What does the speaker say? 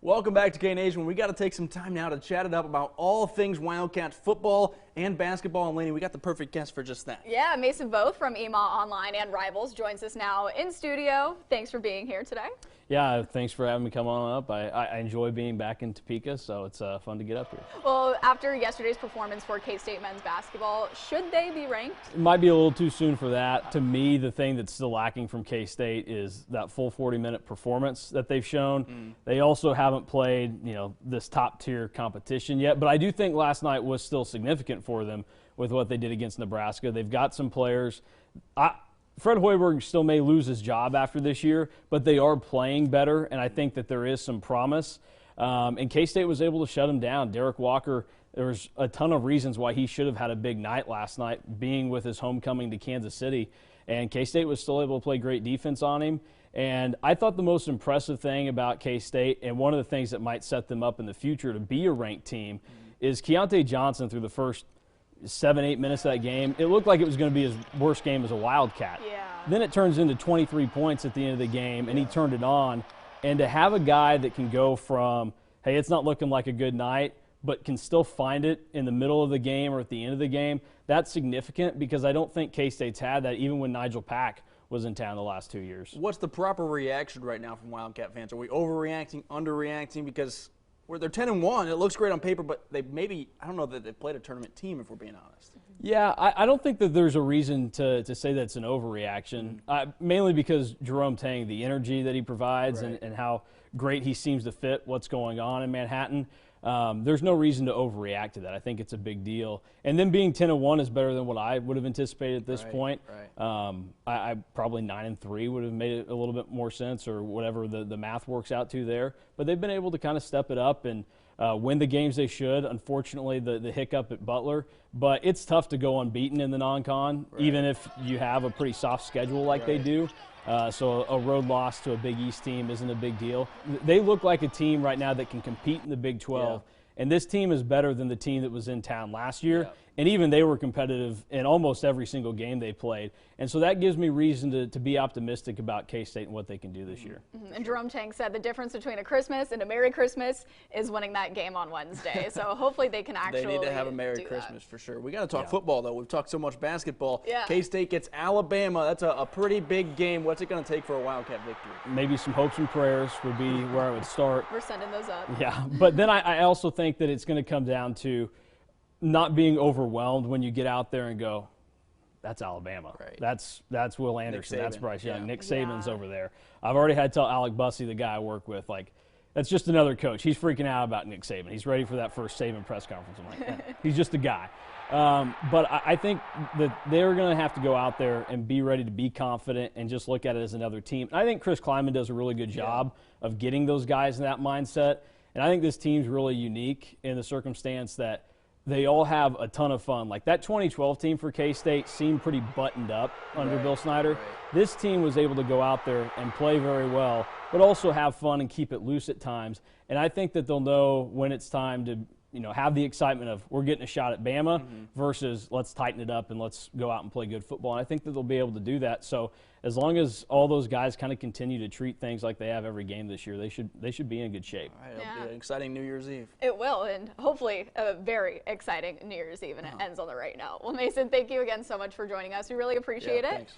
Welcome back to K-Nation. We got to take some time now to chat it up about all things Wildcats football and basketball. And Lainey, we got the perfect guest for just that. Yeah, Mason Voth from EMAW Online and Rivals joins us now in studio. Thanks for being here today. Yeah, thanks for having me come on up. I enjoy being back in Topeka, so it's fun to get up here. Well, after yesterday's performance for K-State men's basketball, should they be ranked? It might be a little too soon for that. To me, the thing that's still lacking from K-State is that full 40-minute performance that they've shown. They also haven't played, this top-tier competition yet, but I do think last night was still significant for them with what they did against Nebraska. They've got some players. Fred Hoiberg still may lose his job after this year, but they are playing better, and I think that there is some promise. And K-State was able to shut him down. Derek Walker, there was a ton of reasons why he should have had a big night last night, being with his homecoming to Kansas City. And K-State was still able to play great defense on him. And I thought the most impressive thing about K-State, and one of the things that might set them up in the future to be a ranked team, is Keontae Johnson through the first 7-8 minutes of that game. It looked like it was going to be his worst game as a Wildcat. Yeah. Then it turns into 23 points at the end of the game, and he turned it on. And to have a guy that can go from, hey, it's not looking like a good night, but can still find it in the middle of the game or at the end of the game, that's significant because I don't think K-State's had that even when Nigel Pack was in town the last 2 years. What's the proper reaction right now from Wildcat fans? Are we overreacting, underreacting? Because they're 10-1. It looks great on paper, but they maybe, I don't know that they've played a tournament team, if we're being honest. Yeah, I don't think that there's a reason to say that's an overreaction, mainly because Jerome Tang, the energy that he provides and how great he seems to fit what's going on in Manhattan, there's no reason to overreact to that. I think it's a big deal. And then being 10-1 is better than what I would have anticipated at this point. I probably 9-3 would have made it a little bit more sense, or whatever the math works out to there. But they've been able to kind of step it up and win the games they should. Unfortunately, the hiccup at Butler. But it's tough to go unbeaten in the non-con, even if you have a pretty soft schedule like they do. So a road loss to a Big East team isn't a big deal. They look like a team right now that can compete in the Big 12. And this team is better than the team that was in town last year. And even they were competitive in almost every single game they played. And so that gives me reason to be optimistic about K-State and what they can do this year. And Jerome Tang said the difference between a Christmas and a Merry Christmas is winning that game on Wednesday. So hopefully they can actually They need to have a Merry Christmas for sure. We got to talk football, though. We've talked so much basketball. K-State gets Alabama. That's a pretty big game. What's it going to take for a Wildcat victory? Maybe some hopes and prayers would be where I would start. We're sending those up. Yeah, but then I also think that it's going to come down to not being overwhelmed when you get out there and go, that's Alabama. That's Will Anderson. That's Bryce Young. Nick Saban's over there. I've already had to tell Alec Bussey, the guy I work with, like, that's just another coach. He's freaking out about Nick Saban. He's ready for that first Saban press conference. I'm like, he's just a guy. But I think that they're going to have to go out there and be ready to be confident and just look at it as another team. And I think Chris Kleiman does a really good job of getting those guys in that mindset. And I think this team's really unique in the circumstance that they all have a ton of fun. Like that 2012 team for K-State seemed pretty buttoned up under Bill Snyder. This team was able to go out there and play very well, but also have fun and keep it loose at times. And I think that they'll know when it's time to have the excitement of we're getting a shot at Bama versus let's tighten it up and let's go out and play good football. And I think that they'll be able to do that. So as long as all those guys kind of continue to treat things like they have every game this year, they should be in good shape. All right, it'll be an exciting New Year's Eve. It will, and hopefully a very exciting New Year's Eve, and it ends on the right note. Well, Mason, thank you again so much for joining us. We really appreciate it. Thanks.